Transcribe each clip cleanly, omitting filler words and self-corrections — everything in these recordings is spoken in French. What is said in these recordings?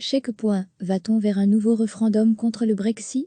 Va-t-on vers un nouveau référendum contre le Brexit?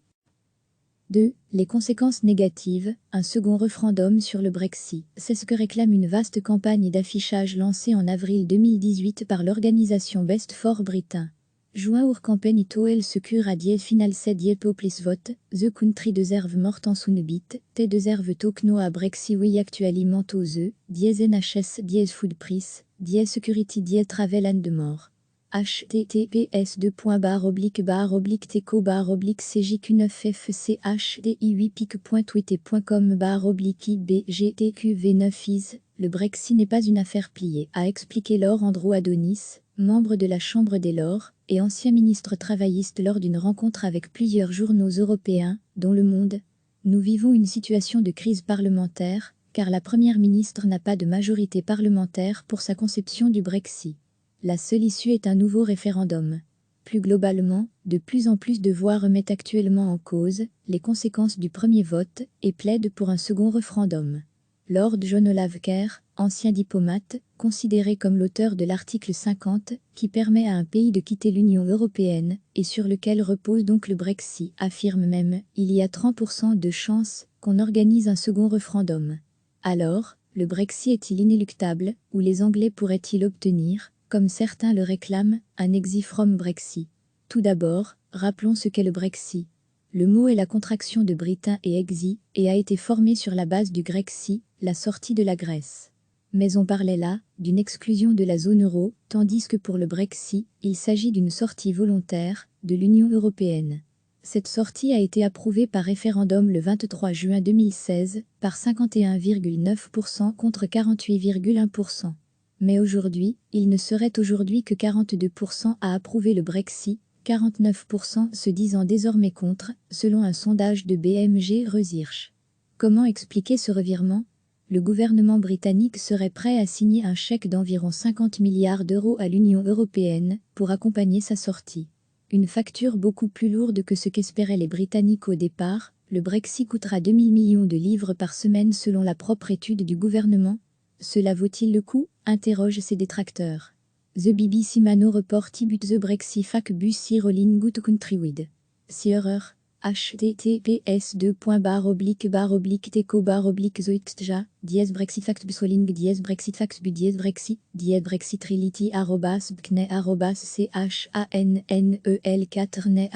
2. Les conséquences négatives, un second référendum sur le Brexit. C'est ce que réclame une vaste campagne d'affichage lancée en avril 2018 par l'organisation Best for Britain. Juin ur campagne itoel secure à diez final 7 diez poplis vote, the country de zerve mort en sunbit, te de zerve tokno à Brexit oui actuellement aux diez NHS diez food price, diez security diez travel and mort. https://teco-cj9fc/ib-pic.twitter.com/ibgtqv9is. Le Brexit n'est pas une affaire pliée, a expliqué Lord Andrew Adonis, membre de la Chambre des Lords et ancien ministre travailliste lors d'une rencontre avec plusieurs journaux européens, dont Le Monde. Nous vivons une situation de crise parlementaire, car la Première ministre n'a pas de majorité parlementaire pour sa conception du Brexit. La seule issue est un nouveau référendum. Plus globalement, de plus en plus de voix remettent actuellement en cause les conséquences du premier vote et plaident pour un second référendum. Lord John Olave Kerr, ancien diplomate, considéré comme l'auteur de l'article 50, qui permet à un pays de quitter l'Union européenne, et sur lequel repose donc le Brexit, affirme même « il y a 30% de chances qu'on organise un second référendum ». Alors, le Brexit est-il inéluctable, ou les Anglais pourraient-ils obtenir, comme certains le réclament, un exit from Brexit? Tout d'abord, rappelons ce qu'est le Brexit. Le mot est la contraction de Britain et exit, et a été formé sur la base du grec si, la sortie de la Grèce. Mais on parlait là d'une exclusion de la zone euro, tandis que pour le Brexit, il s'agit d'une sortie volontaire de l'Union européenne. Cette sortie a été approuvée par référendum le 23 juin 2016 par 51,9% contre 48,1%. Mais aujourd'hui, il ne serait aujourd'hui que 42% à approuver le Brexit, 49% se disant désormais contre, selon un sondage de BMG Research. Comment expliquer ce revirement? Le gouvernement britannique serait prêt à signer un chèque d'environ 50 milliards d'euros à l'Union européenne pour accompagner sa sortie. Une facture beaucoup plus lourde que ce qu'espéraient les Britanniques au départ, le Brexit coûtera 2000 millions de livres par semaine selon la propre étude du gouvernement. Cela vaut-il le coup? Interrogent ses détracteurs. The BBC Mano report but the Brexit fac bus si rolling good country with. Si erreur. https://teco/zoitja diez Brexit fact bus rolling diez Brexit fact bu diez Brexit diez Brexit reality @bkne @chanel4 ne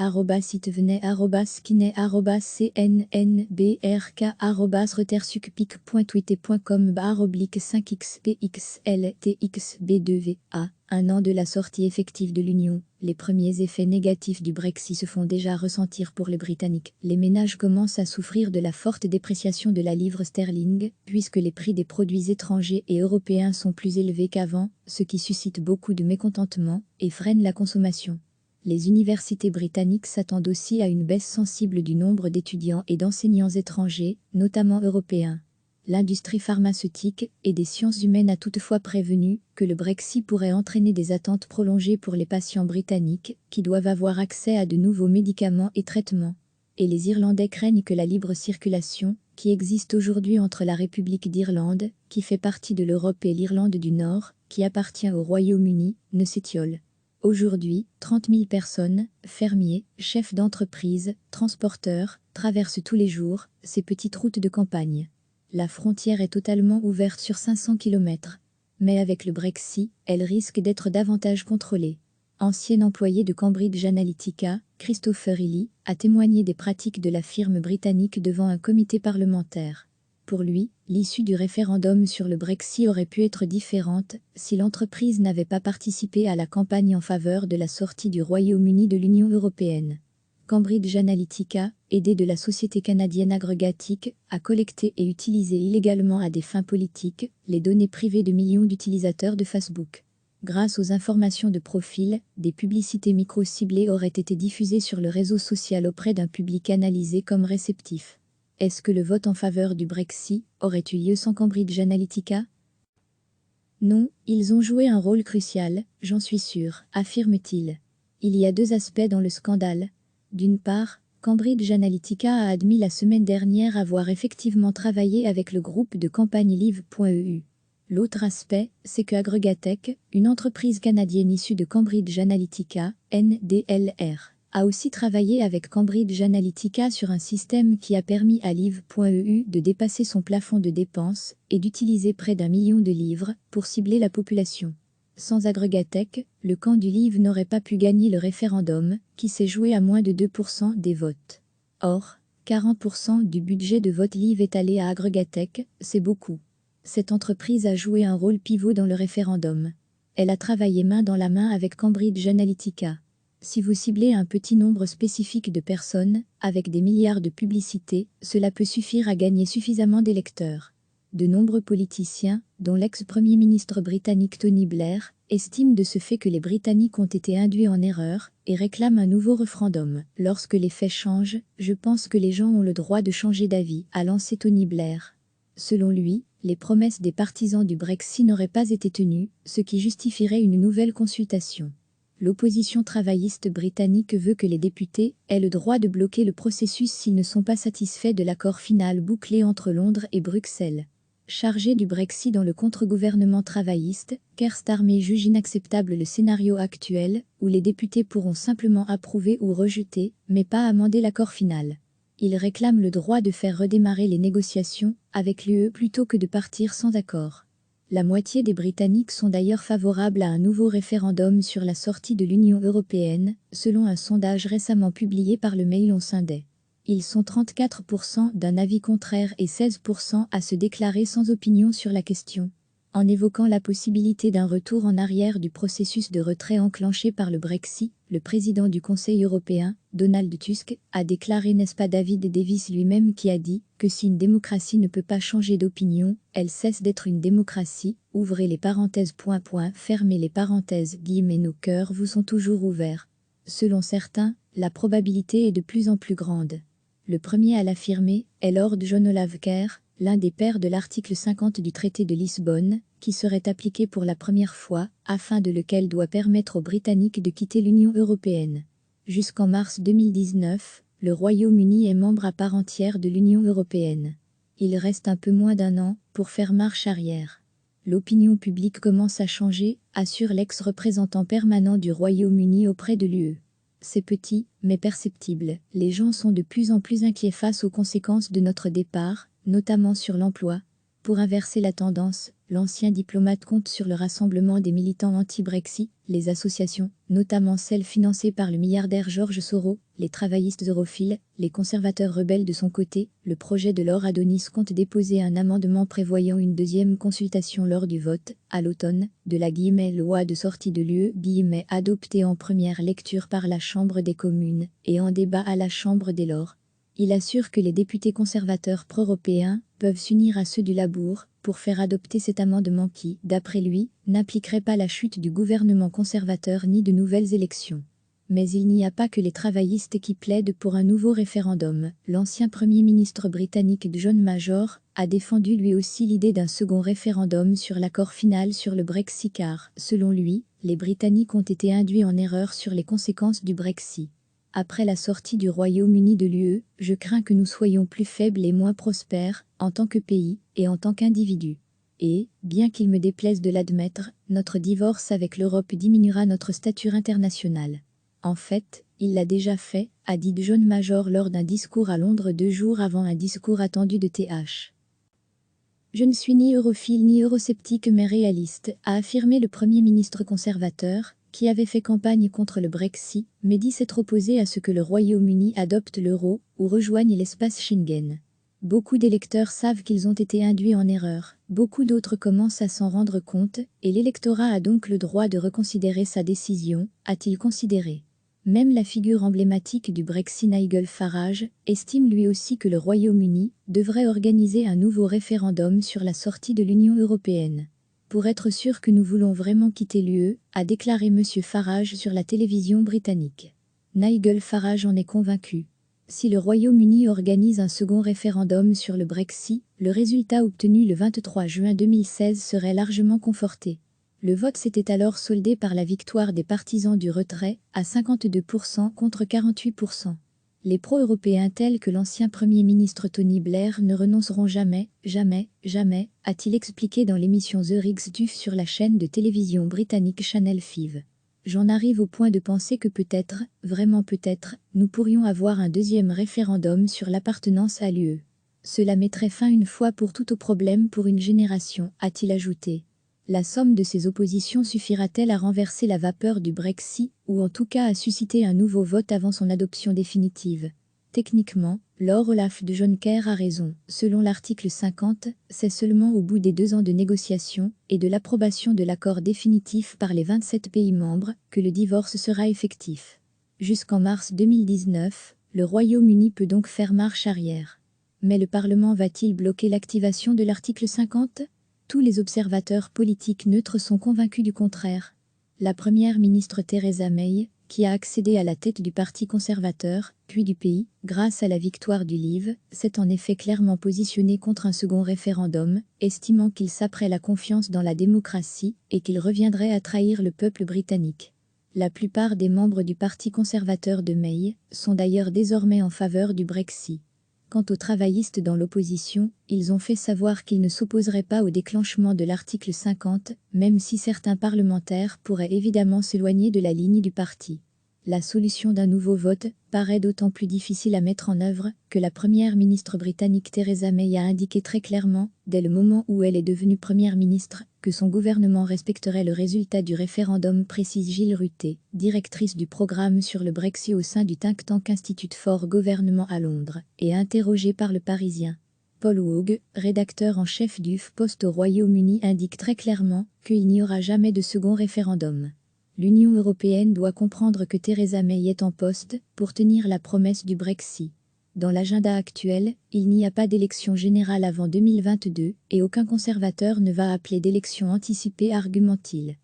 @sitvene @skine @cnnbrk @retersucpic.twitter.com /5xpxltxb2va. Un an de la sortie effective de l'Union, les premiers effets négatifs du Brexit se font déjà ressentir pour les Britanniques. Les ménages commencent à souffrir de la forte dépréciation de la livre sterling, puisque les prix des produits étrangers et européens sont plus élevés qu'avant, ce qui suscite beaucoup de mécontentement et freine la consommation. Les universités britanniques s'attendent aussi à une baisse sensible du nombre d'étudiants et d'enseignants étrangers, notamment européens. L'industrie pharmaceutique et des sciences humaines a toutefois prévenu que le Brexit pourrait entraîner des attentes prolongées pour les patients britanniques qui doivent avoir accès à de nouveaux médicaments et traitements. Et les Irlandais craignent que la libre circulation, qui existe aujourd'hui entre la République d'Irlande, qui fait partie de l'Europe, et l'Irlande du Nord, qui appartient au Royaume-Uni, ne s'étiole. Aujourd'hui, 30 000 personnes, fermiers, chefs d'entreprise, transporteurs, traversent tous les jours ces petites routes de campagne. La frontière est totalement ouverte sur 500 km. Mais avec le Brexit, elle risque d'être davantage contrôlée. Ancien employé de Cambridge Analytica, Christopher Ely a témoigné des pratiques de la firme britannique devant un comité parlementaire. Pour lui, l'issue du référendum sur le Brexit aurait pu être différente si l'entreprise n'avait pas participé à la campagne en faveur de la sortie du Royaume-Uni de l'Union européenne. Cambridge Analytica, aidé de la société canadienne Aggregatic, a collecté et utilisé illégalement à des fins politiques les données privées de millions d'utilisateurs de Facebook. Grâce aux informations de profil, des publicités micro-ciblées auraient été diffusées sur le réseau social auprès d'un public analysé comme réceptif. Est-ce que le vote en faveur du Brexit aurait eu lieu sans Cambridge Analytica? Non, ils ont joué un rôle crucial, j'en suis sûr, affirme-t-il. Il y a deux aspects dans le scandale. D'une part, Cambridge Analytica a admis la semaine dernière avoir effectivement travaillé avec le groupe de campagne Live.eu. L'autre aspect, c'est que Agregatech, une entreprise canadienne issue de Cambridge Analytica, NDLR, a aussi travaillé avec Cambridge Analytica sur un système qui a permis à Live.eu de dépasser son plafond de dépenses et d'utiliser près d'1 million de livres pour cibler la population. Sans Agregatech, le camp du Live n'aurait pas pu gagner le référendum, qui s'est joué à moins de 2% des votes. Or, 40% du budget de vote Live est allé à Agregatech, c'est beaucoup. Cette entreprise a joué un rôle pivot dans le référendum. Elle a travaillé main dans la main avec Cambridge Analytica. Si vous ciblez un petit nombre spécifique de personnes, avec des milliards de publicités, cela peut suffire à gagner suffisamment d'électeurs. De nombreux politiciens, dont l'ex-premier ministre britannique Tony Blair, estiment de ce fait que les Britanniques ont été induits en erreur et réclament un nouveau référendum. Lorsque les faits changent, je pense que les gens ont le droit de changer d'avis, a lancé Tony Blair. Selon lui, les promesses des partisans du Brexit n'auraient pas été tenues, ce qui justifierait une nouvelle consultation. L'opposition travailliste britannique veut que les députés aient le droit de bloquer le processus s'ils ne sont pas satisfaits de l'accord final bouclé entre Londres et Bruxelles. Chargé du Brexit dans le contre-gouvernement travailliste, Keir Starmer juge inacceptable le scénario actuel, où les députés pourront simplement approuver ou rejeter, mais pas amender l'accord final. Il réclame le droit de faire redémarrer les négociations avec l'UE plutôt que de partir sans accord. La moitié des Britanniques sont d'ailleurs favorables à un nouveau référendum sur la sortie de l'Union européenne, selon un sondage récemment publié par le Mail on Sunday. Ils sont 34% d'un avis contraire et 16% à se déclarer sans opinion sur la question. En évoquant la possibilité d'un retour en arrière du processus de retrait enclenché par le Brexit, le président du Conseil européen, Donald Tusk, a déclaré, n'est-ce pas David Davis lui-même qui a dit que si une démocratie ne peut pas changer d'opinion, elle cesse d'être une démocratie, ouvrez les parenthèses ... fermez les parenthèses, nos cœurs vous sont toujours ouverts. Selon certains, la probabilité est de plus en plus grande. Le premier à l'affirmer est Lord John Olave Kerr, l'un des pères de l'article 50 du traité de Lisbonne, qui serait appliqué pour la première fois, afin de lequel doit permettre aux Britanniques de quitter l'Union européenne. Jusqu'en mars 2019, le Royaume-Uni est membre à part entière de l'Union européenne. Il reste un peu moins d'1 an pour faire marche arrière. L'opinion publique commence à changer, assure l'ex-représentant permanent du Royaume-Uni auprès de l'UE. C'est petit, mais perceptible. Les gens sont de plus en plus inquiets face aux conséquences de notre départ, notamment sur l'emploi. Pour inverser la tendance, l'ancien diplomate compte sur le rassemblement des militants anti-Brexit, les associations, notamment celles financées par le milliardaire George Soros, les travaillistes europhiles, les conservateurs rebelles de son côté. Le projet de Lord Adonis compte déposer un amendement prévoyant une deuxième consultation lors du vote, à l'automne, de la loi de sortie de l'UE, adoptée en première lecture par la Chambre des communes et en débat à la Chambre des Lords. Il assure que les députés conservateurs pro-européens peuvent s'unir à ceux du Labour pour faire adopter cet amendement qui, d'après lui, n'impliquerait pas la chute du gouvernement conservateur ni de nouvelles élections. Mais il n'y a pas que les travaillistes qui plaident pour un nouveau référendum. L'ancien Premier ministre britannique John Major a défendu lui aussi l'idée d'un second référendum sur l'accord final sur le Brexit car, selon lui, les Britanniques ont été induits en erreur sur les conséquences du Brexit. Après la sortie du Royaume-Uni de l'UE, je crains que nous soyons plus faibles et moins prospères, en tant que pays et en tant qu'individus. Et, bien qu'il me déplaise de l'admettre, notre divorce avec l'Europe diminuera notre stature internationale. En fait, il l'a déjà fait, a dit John Major lors d'un discours à Londres 2 jours avant un discours attendu de TH. Je ne suis ni europhile ni eurosceptique mais réaliste, a affirmé le Premier ministre conservateur, qui avait fait campagne contre le Brexit, mais dit s'être opposé à ce que le Royaume-Uni adopte l'euro ou rejoigne l'espace Schengen. Beaucoup d'électeurs savent qu'ils ont été induits en erreur, beaucoup d'autres commencent à s'en rendre compte, et l'électorat a donc le droit de reconsidérer sa décision, a-t-il considéré. Même la figure emblématique du Brexit Nigel Farage estime lui aussi que le Royaume-Uni devrait organiser un nouveau référendum sur la sortie de l'Union européenne. Pour être sûr que nous voulons vraiment quitter l'UE, a déclaré M. Farage sur la télévision britannique. Nigel Farage en est convaincu. Si le Royaume-Uni organise un second référendum sur le Brexit, le résultat obtenu le 23 juin 2016 serait largement conforté. Le vote s'était alors soldé par la victoire des partisans du retrait, à 52% contre 48%. Les pro-européens tels que l'ancien Premier ministre Tony Blair ne renonceront jamais, jamais, jamais, a-t-il expliqué dans l'émission The Rigsduf sur la chaîne de télévision britannique Channel 5. J'en arrive au point de penser que peut-être, vraiment peut-être, nous pourrions avoir un deuxième référendum sur l'appartenance à l'UE. Cela mettrait fin une fois pour toutes au problème pour une génération, a-t-il ajouté. La somme de ces oppositions suffira-t-elle à renverser la vapeur du Brexit, ou en tout cas à susciter un nouveau vote avant son adoption définitive? Techniquement, Lord Olaf de Jonker a raison. Selon l'article 50, c'est seulement au bout des 2 ans de négociations et de l'approbation de l'accord définitif par les 27 pays membres que le divorce sera effectif. Jusqu'en mars 2019, le Royaume-Uni peut donc faire marche arrière. Mais le Parlement va-t-il bloquer l'activation de l'article 50 ? Tous les observateurs politiques neutres sont convaincus du contraire. La première ministre Theresa May, qui a accédé à la tête du Parti conservateur, puis du pays, grâce à la victoire du Leave, s'est en effet clairement positionnée contre un second référendum, estimant qu'il saperait la confiance dans la démocratie et qu'il reviendrait à trahir le peuple britannique. La plupart des membres du Parti conservateur de May sont d'ailleurs désormais en faveur du Brexit. Quant aux travaillistes dans l'opposition, ils ont fait savoir qu'ils ne s'opposeraient pas au déclenchement de l'article 50, même si certains parlementaires pourraient évidemment s'éloigner de la ligne du parti. La solution d'un nouveau vote paraît d'autant plus difficile à mettre en œuvre que la première ministre britannique Theresa May a indiqué très clairement, dès le moment où elle est devenue première ministre, que son gouvernement respecterait le résultat du référendum, précise Gill Rutte, directrice du programme sur le Brexit au sein du think tank Institute for Government à Londres, et interrogée par Le Parisien. Paul Waugh, rédacteur en chef du Post au Royaume-Uni, indique très clairement qu'il n'y aura jamais de second référendum. L'Union européenne doit comprendre que Theresa May est en poste pour tenir la promesse du Brexit. Dans l'agenda actuel, il n'y a pas d'élection générale avant 2022 et aucun conservateur ne va appeler d'élection anticipée, argumente-t-il.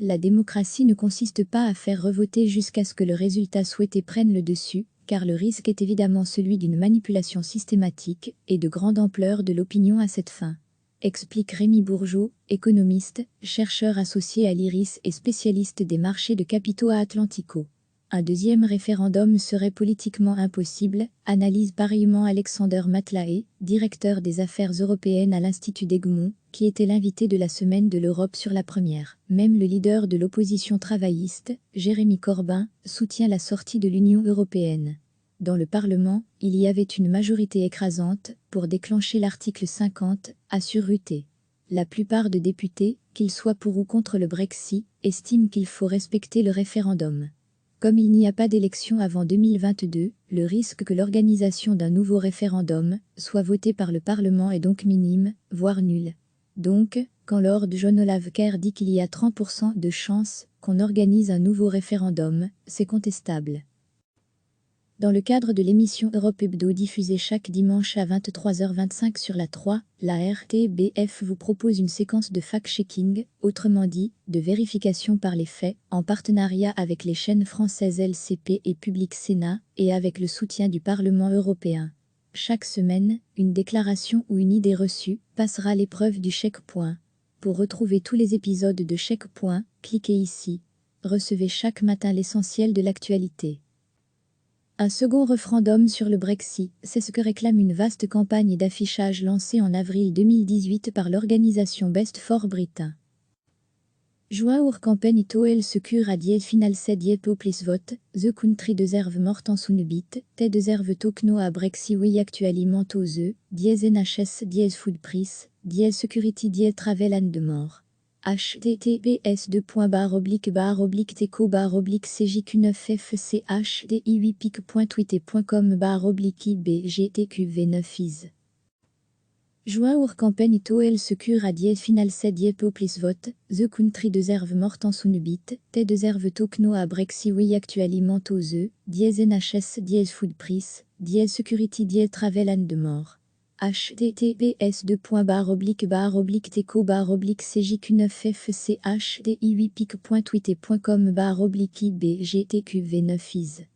La démocratie ne consiste pas à faire revoter jusqu'à ce que le résultat souhaité prenne le dessus, car le risque est évidemment celui d'une manipulation systématique et de grande ampleur de l'opinion à cette fin. Explique Rémi Bourgeot, économiste, chercheur associé à l'IRIS et spécialiste des marchés de capitaux à Atlantico. Un deuxième référendum serait politiquement impossible, analyse pareillement Alexander Matlaé, directeur des affaires européennes à l'Institut d'Egmont, qui était l'invité de la Semaine de l'Europe sur la première. Même le leader de l'opposition travailliste, Jérémy Corbyn, soutient la sortie de l'Union européenne. Dans le Parlement, il y avait une majorité écrasante pour déclencher l'article 50, assure Rutte. La plupart des députés, qu'ils soient pour ou contre le Brexit, estiment qu'il faut respecter le référendum. Comme il n'y a pas d'élection avant 2022, le risque que l'organisation d'un nouveau référendum soit voté par le Parlement est donc minime, voire nul. Donc, quand Lord John Olaf dit qu'il y a 30% de chances qu'on organise un nouveau référendum, c'est contestable. Dans le cadre de l'émission Europe Hebdo diffusée chaque dimanche à 23h25 sur la 3, la RTBF vous propose une séquence de fact-checking, autrement dit, de vérification par les faits, en partenariat avec les chaînes françaises LCP et Public Sénat, et avec le soutien du Parlement européen. Chaque semaine, une déclaration ou une idée reçue passera l'épreuve du checkpoint. Pour retrouver tous les épisodes de Checkpoint, cliquez ici. Recevez chaque matin l'essentiel de l'actualité. Un second référendum sur le Brexit, c'est ce que réclame une vaste campagne d'affichage lancée en avril 2018 par l'organisation Best for Britain. Juin ur campagne toel secure a diez final sed diez poplis vote, the country deserve mortant sunbit, te deserve tokno a Brexit oui actuellement ose, diez NHS diez food price, diez security diez travel and de mort. https://teco-barre/cj9fcch.twitter.com/ibgtqv9is. Juin ur campagne toel secure a diez final sed diez poplis vote, the country deserve mortant sunbit, te deserve tokno a Brexit oui actuellement ose, diez NHS diez food price, diez security diez travel and de mort. https://teco-barre/cj9fcch.twitter.com/ibgtqv9is.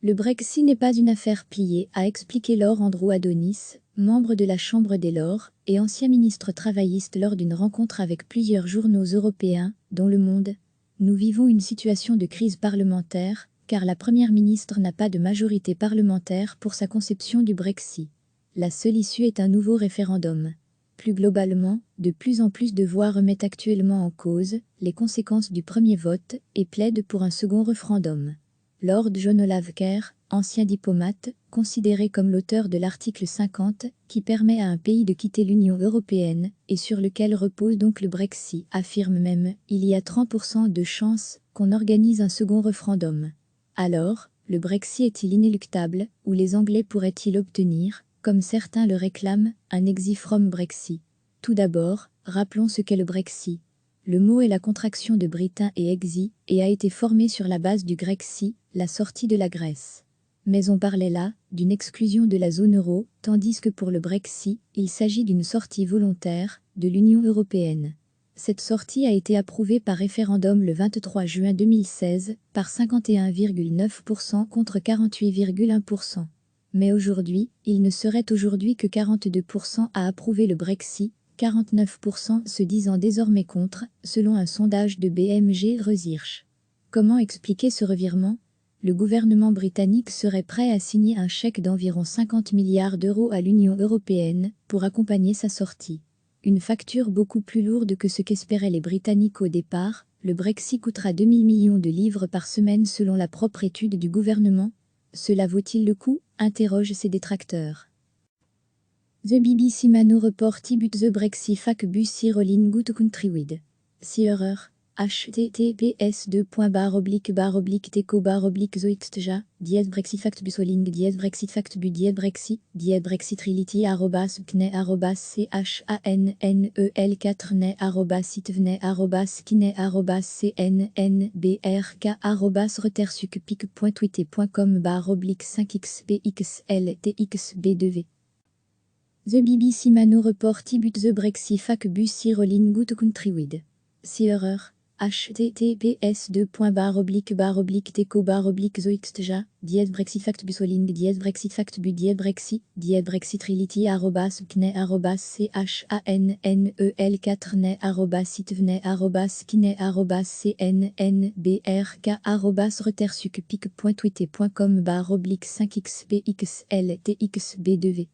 Le Brexit n'est pas une affaire pliée, a expliqué Lord Andrew Adonis, membre de la Chambre des Lords et ancien ministre travailliste lors d'une rencontre avec plusieurs journaux européens, dont Le Monde. Nous vivons une situation de crise parlementaire, car la Première ministre n'a pas de majorité parlementaire pour sa conception du Brexit. La seule issue est un nouveau référendum. Plus globalement, de plus en plus de voix remettent actuellement en cause les conséquences du premier vote et plaident pour un second référendum. Lord John Olave Kerr, ancien diplomate, considéré comme l'auteur de l'article 50, qui permet à un pays de quitter l'Union européenne, et sur lequel repose donc le Brexit, affirme même « il y a 30% de chances qu'on organise un second référendum ». Alors, le Brexit est-il inéluctable, ou les Anglais pourraient-ils obtenir, comme certains le réclament, un exit from Brexit? Tout d'abord, rappelons ce qu'est le Brexit. Le mot est la contraction de Britain et exit, et a été formé sur la base du grec si, la sortie de la Grèce. Mais on parlait là d'une exclusion de la zone euro, tandis que pour le Brexit, il s'agit d'une sortie volontaire de l'Union européenne. Cette sortie a été approuvée par référendum le 23 juin 2016 par 51,9% contre 48,1%. Mais aujourd'hui, il ne serait aujourd'hui que 42% à approuver le Brexit, 49% se disant désormais contre, selon un sondage de BMG Research. Comment expliquer ce revirement? Le gouvernement britannique serait prêt à signer un chèque d'environ 50 milliards d'euros à l'Union européenne pour accompagner sa sortie. Une facture beaucoup plus lourde que ce qu'espéraient les Britanniques au départ, le Brexit coûtera 2000 millions de livres par semaine selon la propre étude du gouvernement. Cela vaut-il le coup? Interrogent ses détracteurs. The BBC Mano report but the Brexit fac bus rolling good country with. Si erreur. https://teco/teco/zoixtja Brexit fact bus rolling Brexit fact bu Brexit Brexit reality @kne @channel4 ne @sitvne @kine @cnnbrk /retersucpic.twitter.com/5xpxltxb2v. The BBC Mano report but the Brexit fac bus rolling good country with. Si erreur. https://teco/teco/zoixtja Brexit fact bus rolling Brexit fact bu Brexit Brexit reality @kne @channel4 ne @sitvne @kine @cnnbrk /retersucpic.twitter.com/5xpxltxb2v.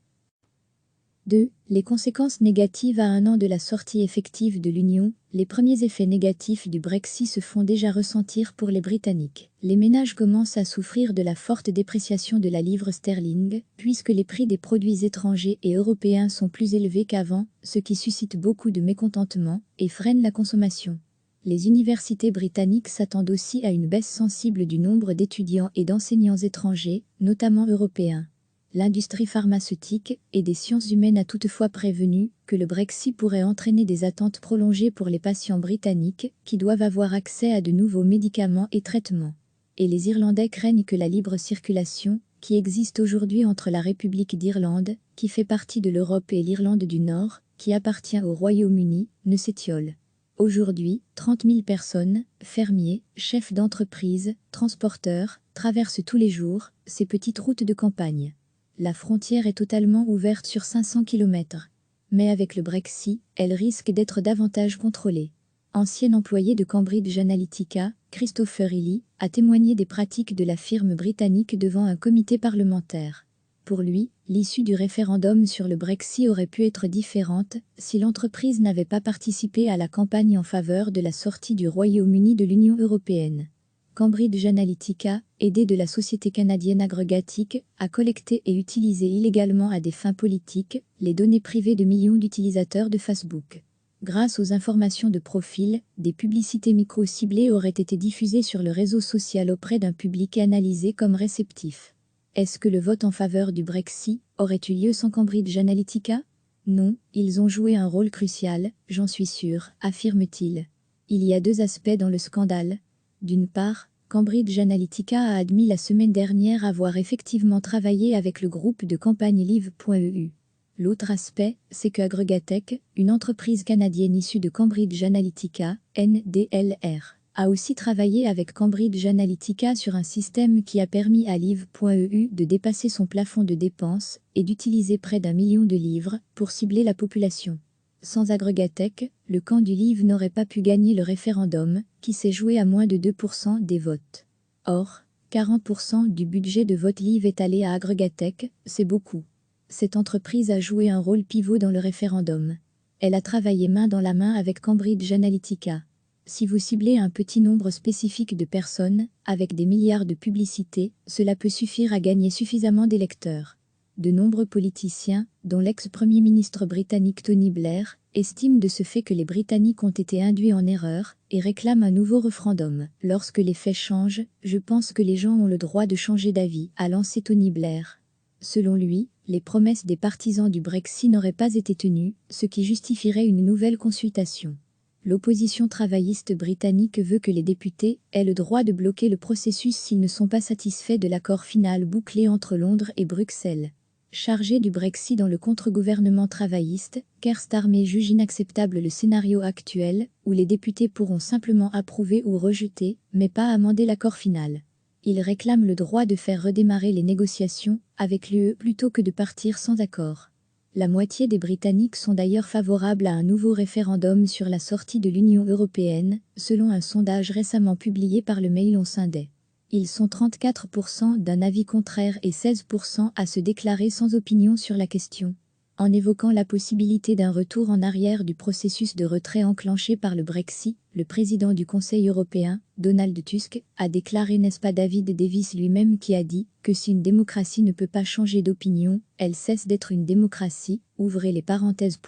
2. Les conséquences négatives à un an de la sortie effective de l'Union. Les premiers effets négatifs du Brexit se font déjà ressentir pour les Britanniques. Les ménages commencent à souffrir de la forte dépréciation de la livre sterling, puisque les prix des produits étrangers et européens sont plus élevés qu'avant, ce qui suscite beaucoup de mécontentement et freine la consommation. Les universités britanniques s'attendent aussi à une baisse sensible du nombre d'étudiants et d'enseignants étrangers, notamment européens. L'industrie pharmaceutique et des sciences humaines a toutefois prévenu que le Brexit pourrait entraîner des attentes prolongées pour les patients britanniques qui doivent avoir accès à de nouveaux médicaments et traitements. Et les Irlandais craignent que la libre circulation, qui existe aujourd'hui entre la République d'Irlande, qui fait partie de l'Europe, et l'Irlande du Nord, qui appartient au Royaume-Uni, ne s'étiole. Aujourd'hui, 30 000 personnes, fermiers, chefs d'entreprise, transporteurs, traversent tous les jours ces petites routes de campagne. La frontière est totalement ouverte sur 500 km. Mais avec le Brexit, elle risque d'être davantage contrôlée. Ancien employé de Cambridge Analytica, Christopher Ely a témoigné des pratiques de la firme britannique devant un comité parlementaire. Pour lui, l'issue du référendum sur le Brexit aurait pu être différente si l'entreprise n'avait pas participé à la campagne en faveur de la sortie du Royaume-Uni de l'Union européenne. Cambridge Analytica, aidé de la société canadienne Aggregatic, a collecté et utilisé illégalement à des fins politiques les données privées de millions d'utilisateurs de Facebook. Grâce aux informations de profil, des publicités micro-ciblées auraient été diffusées sur le réseau social auprès d'un public analysé comme réceptif. Est-ce que le vote en faveur du Brexit aurait eu lieu sans Cambridge Analytica? Non, ils ont joué un rôle crucial, j'en suis sûr, affirme-t-il. Il y a deux aspects dans le scandale. D'une part, Cambridge Analytica a admis la semaine dernière avoir effectivement travaillé avec le groupe de campagne Live.eu. L'autre aspect, c'est que Aggregatech, une entreprise canadienne issue de Cambridge Analytica, NDLR, a aussi travaillé avec Cambridge Analytica sur un système qui a permis à Live.eu de dépasser son plafond de dépenses et d'utiliser près d'1 million de livres pour cibler la population. Sans Aggregatech, le camp du Livre n'aurait pas pu gagner le référendum, qui s'est joué à moins de 2% des votes. Or, 40% du budget de Votliv est allé à Agregatech, c'est beaucoup. Cette entreprise a joué un rôle pivot dans le référendum. Elle a travaillé main dans la main avec Cambridge Analytica. Si vous ciblez un petit nombre spécifique de personnes, avec des milliards de publicités, cela peut suffire à gagner suffisamment d'électeurs. De nombreux politiciens, dont l'ex-premier ministre britannique Tony Blair, estiment de ce fait que les Britanniques ont été induits en erreur et réclament un nouveau référendum. Lorsque les faits changent, je pense que les gens ont le droit de changer d'avis, a lancé Tony Blair. Selon lui, les promesses des partisans du Brexit n'auraient pas été tenues, ce qui justifierait une nouvelle consultation. L'opposition travailliste britannique veut que les députés aient le droit de bloquer le processus s'ils ne sont pas satisfaits de l'accord final bouclé entre Londres et Bruxelles. Chargé du Brexit dans le contre-gouvernement travailliste, Keir Starmer juge inacceptable le scénario actuel, où les députés pourront simplement approuver ou rejeter, mais pas amender l'accord final. Il réclame le droit de faire redémarrer les négociations avec l'UE plutôt que de partir sans accord. La moitié des Britanniques sont d'ailleurs favorables à un nouveau référendum sur la sortie de l'Union européenne, selon un sondage récemment publié par le Mail on Sunday. Ils sont 34% d'un avis contraire et 16% à se déclarer sans opinion sur la question. En évoquant la possibilité d'un retour en arrière du processus de retrait enclenché par le Brexit, le président du Conseil européen, Donald Tusk, a déclaré, n'est-ce pas David Davis lui-même qui a dit que si une démocratie ne peut pas changer d'opinion, elle cesse d'être une démocratie, ouvrez les parenthèses ...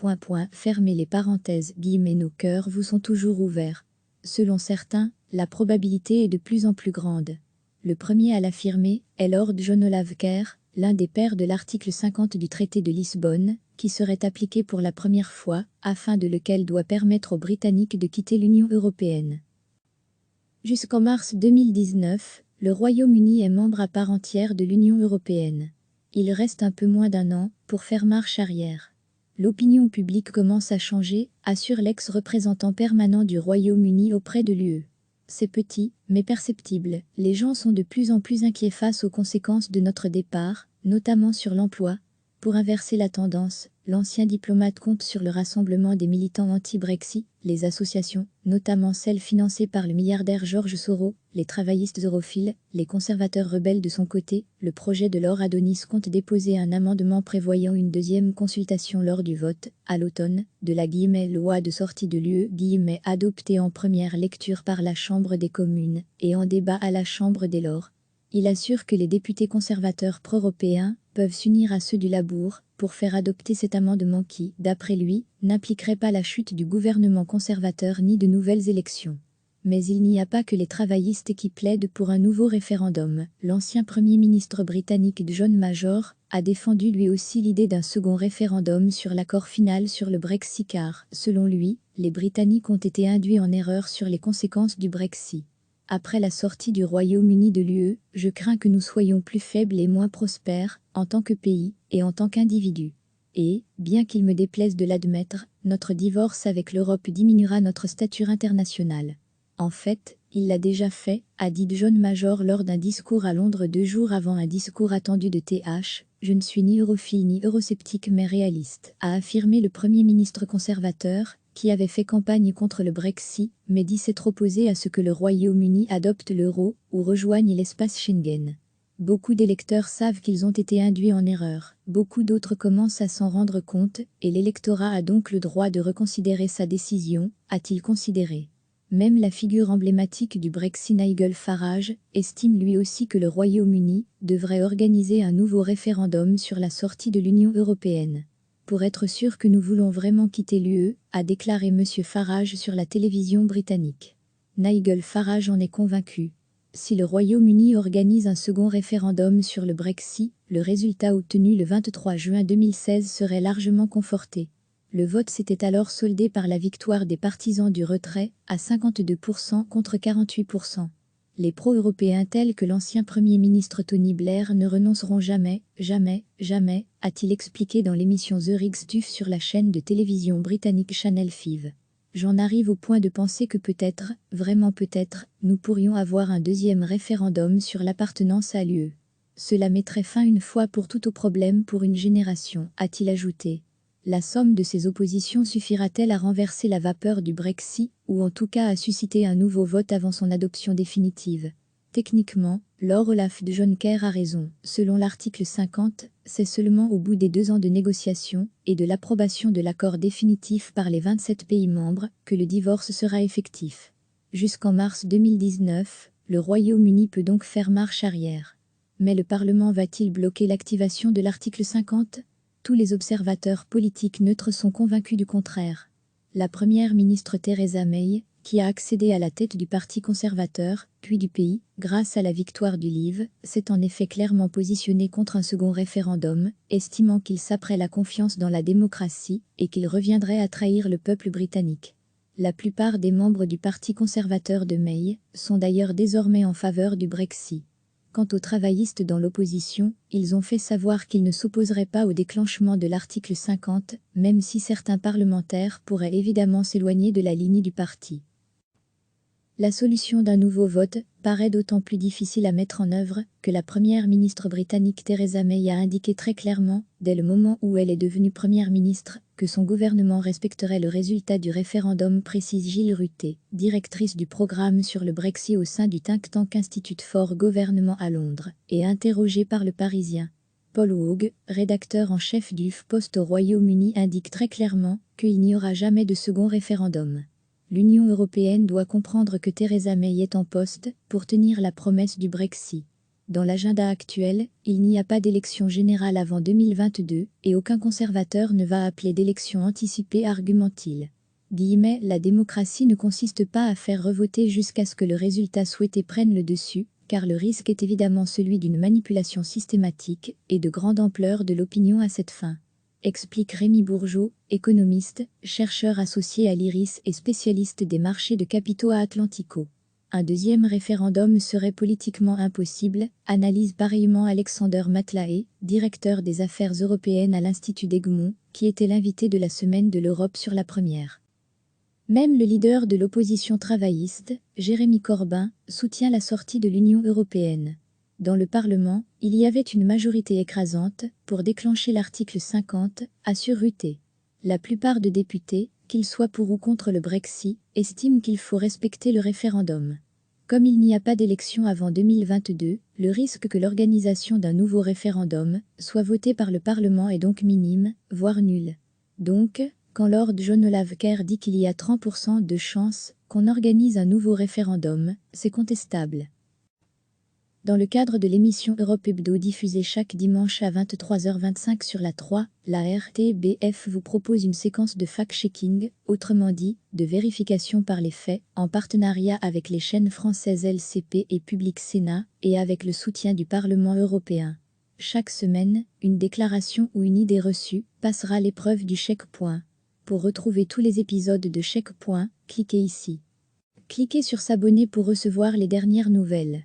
fermez les parenthèses, nos cœurs vous sont toujours ouverts. Selon certains, la probabilité est de plus en plus grande. Le premier à l'affirmer est Lord John Olave Kerr, l'un des pères de l'article 50 du traité de Lisbonne, qui serait appliqué pour la première fois, afin de lequel doit permettre aux Britanniques de quitter l'Union européenne. Jusqu'en mars 2019, le Royaume-Uni est membre à part entière de l'Union européenne. Il reste un peu moins d'un an pour faire marche arrière. L'opinion publique commence à changer, assure l'ex-représentant permanent du Royaume-Uni auprès de l'UE. C'est petit, mais perceptible. Les gens sont de plus en plus inquiets face aux conséquences de notre départ, notamment sur l'emploi. Pour inverser la tendance, l'ancien diplomate compte sur le rassemblement des militants anti-Brexit, les associations, notamment celles financées par le milliardaire George Soros, les travaillistes europhiles, les conservateurs rebelles de son côté. Le projet de Lord Adonis compte déposer un amendement prévoyant une deuxième consultation lors du vote, à l'automne, de la loi de sortie de l'UE adoptée en première lecture par la Chambre des communes et en débat à la Chambre des Lords. Il assure que les députés conservateurs pro-européens peuvent s'unir à ceux du Labour pour faire adopter cet amendement qui, d'après lui, n'impliquerait pas la chute du gouvernement conservateur ni de nouvelles élections. Mais il n'y a pas que les travaillistes qui plaident pour un nouveau référendum. L'ancien Premier ministre britannique John Major a défendu lui aussi l'idée d'un second référendum sur l'accord final sur le Brexit car, selon lui, les Britanniques ont été induits en erreur sur les conséquences du Brexit. Après la sortie du Royaume-Uni de l'UE, je crains que nous soyons plus faibles et moins prospères, en tant que pays et en tant qu'individus. Et, bien qu'il me déplaise de l'admettre, notre divorce avec l'Europe diminuera notre stature internationale. En fait, il l'a déjà fait, a dit John Major lors d'un discours à Londres 2 jours avant un discours attendu de TH. Je ne suis ni europhile ni eurosceptique mais réaliste, a affirmé le Premier ministre conservateur, qui avait fait campagne contre le Brexit, mais dit s'être opposé à ce que le Royaume-Uni adopte l'euro ou rejoigne l'espace Schengen. Beaucoup d'électeurs savent qu'ils ont été induits en erreur, beaucoup d'autres commencent à s'en rendre compte, et l'électorat a donc le droit de reconsidérer sa décision, a-t-il considéré. Même la figure emblématique du Brexit Nigel Farage estime lui aussi que le Royaume-Uni devrait organiser un nouveau référendum sur la sortie de l'Union européenne. Pour être sûr que nous voulons vraiment quitter l'UE, a déclaré M. Farage sur la télévision britannique. Nigel Farage en est convaincu. Si le Royaume-Uni organise un second référendum sur le Brexit, le résultat obtenu le 23 juin 2016 serait largement conforté. Le vote s'était alors soldé par la victoire des partisans du retrait, à 52% contre 48%. Les pro-européens tels que l'ancien Premier ministre Tony Blair ne renonceront jamais, jamais, jamais, a-t-il expliqué dans l'émission The Rig Stuff sur la chaîne de télévision britannique Channel 5. J'en arrive au point de penser que peut-être, vraiment peut-être, nous pourrions avoir un deuxième référendum sur l'appartenance à l'UE. Cela mettrait fin une fois pour toutes au problème pour une génération, a-t-il ajouté. La somme de ces oppositions suffira-t-elle à renverser la vapeur du Brexit, ou en tout cas à susciter un nouveau vote avant son adoption définitive? Techniquement, Lord Olaf de Jonker a raison. Selon l'article 50, c'est seulement au bout des 2 ans de négociations et de l'approbation de l'accord définitif par les 27 pays membres que le divorce sera effectif. Jusqu'en mars 2019, le Royaume-Uni peut donc faire marche arrière. Mais le Parlement va-t-il bloquer l'activation de l'article 50 ? Tous les observateurs politiques neutres sont convaincus du contraire. La première ministre Theresa May, qui a accédé à la tête du Parti conservateur, puis du pays, grâce à la victoire du Leave, s'est en effet clairement positionnée contre un second référendum, estimant qu'il saperait la confiance dans la démocratie et qu'il reviendrait à trahir le peuple britannique. La plupart des membres du Parti conservateur de May sont d'ailleurs désormais en faveur du Brexit. Quant aux travaillistes dans l'opposition, ils ont fait savoir qu'ils ne s'opposeraient pas au déclenchement de l'article 50, même si certains parlementaires pourraient évidemment s'éloigner de la ligne du parti. La solution d'un nouveau vote paraît d'autant plus difficile à mettre en œuvre que la première ministre britannique Theresa May a indiqué très clairement, dès le moment où elle est devenue première ministre, que son gouvernement respecterait le résultat du référendum, précise Gill Rutte, directrice du programme sur le Brexit au sein du think tank Institute for Government à Londres, et interrogée par Le Parisien. Paul Hogue, rédacteur en chef du HuffPost au Royaume-Uni, indique très clairement qu'il n'y aura jamais de second référendum. L'Union européenne doit comprendre que Theresa May est en poste pour tenir la promesse du Brexit. Dans l'agenda actuel, il n'y a pas d'élection générale avant 2022 et aucun conservateur ne va appeler d'élection anticipée, argumente-t-il. La démocratie ne consiste pas à faire revoter jusqu'à ce que le résultat souhaité prenne le dessus, car le risque est évidemment celui d'une manipulation systématique et de grande ampleur de l'opinion à cette fin. Explique Rémi Bourgeot, économiste, chercheur associé à l'IRIS et spécialiste des marchés de capitaux à Atlantico. Un deuxième référendum serait politiquement impossible, analyse pareillement Alexander Matlaé, directeur des affaires européennes à l'Institut d'Egmont, qui était l'invité de la Semaine de l'Europe sur la première. Même le leader de l'opposition travailliste, Jérémy Corbyn, soutient la sortie de l'Union européenne. Dans le Parlement, il y avait une majorité écrasante pour déclencher l'article 50, assure Rutte. La plupart de députés, qu'ils soient pour ou contre le Brexit, estiment qu'il faut respecter le référendum. Comme il n'y a pas d'élection avant 2022, le risque que l'organisation d'un nouveau référendum soit voté par le Parlement est donc minime, voire nul. Donc, quand Lord John Olaf Kerr dit qu'il y a 30% de chances qu'on organise un nouveau référendum, c'est contestable. Dans le cadre de l'émission Europe Hebdo diffusée chaque dimanche à 23h25 sur la 3, la RTBF vous propose une séquence de fact-checking, autrement dit, de vérification par les faits, en partenariat avec les chaînes françaises LCP et Public Sénat, et avec le soutien du Parlement européen. Chaque semaine, une déclaration ou une idée reçue passera l'épreuve du checkpoint. Pour retrouver tous les épisodes de Checkpoint, cliquez ici. Cliquez sur s'abonner pour recevoir les dernières nouvelles.